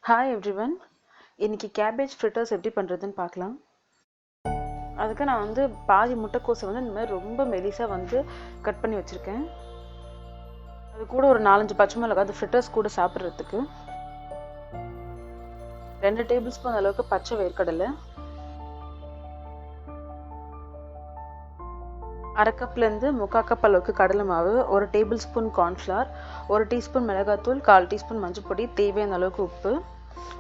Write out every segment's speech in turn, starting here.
Hi everyone. இன்னைக்கு cabbage fritters எப்படி பண்ணுறதுன்னு பார்க்கலாம். அதுக்கு நான் வந்து பாதி முட்டைக்கோஸை வந்து இந்த மாதிரி ரொம்ப மெலிசாக வந்து கட் பண்ணி வச்சுருக்கேன். அது கூட ஒரு 4-5 பச்சை மிளகாய், அது ஃப்ரிட்டர்ஸ் கூட சாப்பிட்றதுக்கு. 2 டேபிள் ஸ்பூன் அளவுக்கு பச்சை வேர்க்கடலை, 1/2 கப்லேருந்து 3/4 கப் அளவுக்கு கடலை மாவு, 1 டேபிள் ஸ்பூன் கார்ன்ஃப்ளவர், 1 டீஸ்பூன் மிளகாத்தூள், 1/4 டீஸ்பூன் மஞ்சள் பொடி, தேவையான அளவுக்கு உப்பு,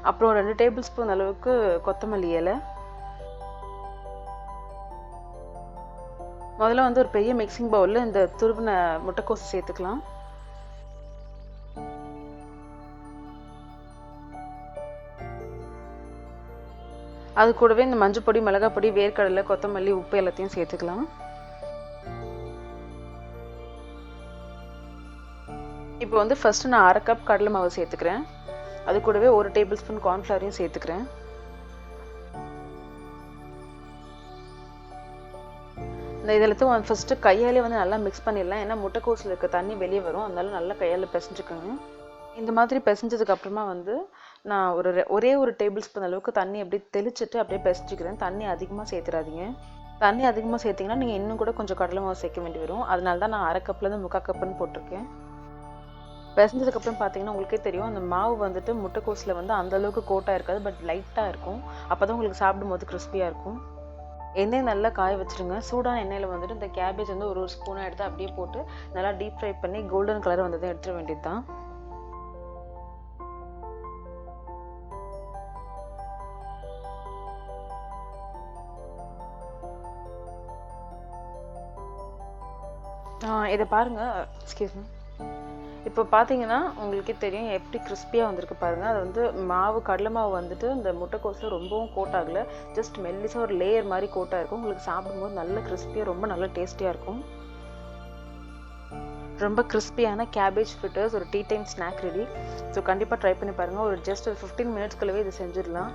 அப்புறம் 2 டேபிள் ஸ்பூன் அளவுக்கு கொத்தமல்லி இலை. முதல்ல வந்து ஒரு பெரிய மிக்சிங் பவுலில் இந்த துருவின முட்டைக்கோசு சேர்த்துக்கலாம். அது கூடவே இந்த மஞ்சள் பொடி, மிளகாய் பொடி, வேர்க்கடலை, கொத்தமல்லி, உப்பு எல்லாத்தையும் சேர்த்துக்கலாம். இப்போ வந்து ஃபர்ஸ்ட் நான் 1/2 கப் கடலை மாவு சேர்த்துக்கிறேன். அது கூடவே 1 டேபிள் ஸ்பூன் கார்ன்ஃப்ளவரையும் சேர்த்துக்கிறேன். இந்த இதெல்லாத்தையும் ஃபர்ஸ்ட் கையாலே வந்து நல்லா மிக்ஸ் பண்ணிடலாம். ஏன்னா முட்டைக்கோஸில் இருக்க தண்ணி வெளியே வரும், அதனால நல்லா கையால் பிசைஞ்சுக்கோங்க. இந்த மாதிரி பிசைஞ்சதுக்கு அப்புறமா வந்து நான் ஒரே ஒரு டேபிள் ஸ்பூன் அளவுக்கு தண்ணி அப்படியே தெளிச்சுட்டு அப்படியே பிசைஞ்சுக்கிறேன். தண்ணி அதிகமாக சேர்த்துறாதீங்க. தண்ணி அதிகமாக சேர்த்திங்கன்னா நீங்கள் இன்னும் கூட கொஞ்சம் கடலை மாவு சேர்க்க வேண்டி வரும். அதனால தான் நான் 1/2 கப்லேருந்து 3/4 கப்புன்னு போட்டிருக்கேன். பிசைஞ்சதுக்கப்புறம் பார்த்தீங்கன்னா உங்களுக்கே தெரியும், அந்த மாவு வந்துட்டு முட்டைக்கோஸில் வந்து அந்தளவுக்கு கோட்டாக இருக்காது, பட் லைட்டாக இருக்கும். அப்போ தான் உங்களுக்கு சாப்பிடும்போது கிறிஸ்பியாக இருக்கும். எண்ணெய் நல்லா காய வச்சுருங்க. சூடான எண்ணெயில் வந்துட்டு இந்த கேபேஜ் வந்து ஒரு ஸ்பூனாக எடுத்து அப்படியே போட்டு நல்லா டீப் ஃப்ரை பண்ணி கோல்டன் கலர் வந்ததை எடுத்துட வேண்டியது தான். இதை பாருங்கள், எக்ஸ்கியூஸ் மீ. இப்போ பார்த்தீங்கன்னா உங்களுக்கே தெரியும் எப்படி கிறிஸ்பியாக வந்திருக்கு பாருங்கள். அது வந்து கடலை மாவு வந்துட்டு இந்த முட்டைக்கோஸில் ரொம்பவும் கோட் ஆகலை, ஜஸ்ட் மெல்லிசாக ஒரு லேயர் மாதிரி கோட்டாக இருக்கும். உங்களுக்கு சாப்பிடும்போது நல்ல கிறிஸ்பியாக ரொம்ப நல்ல டேஸ்டியாக இருக்கும். ரொம்ப கிறிஸ்பியான கேபேஜ் ஃப்ரிட்டர்ஸ் ஒரு tea time snack ready. So கண்டிப்பாக ட்ரை பண்ணி பாருங்கள். ஒரு ஜஸ்ட் ஒரு 15 மினிட்ஸ்க்குள்ளவே இது செஞ்சிடலாம்.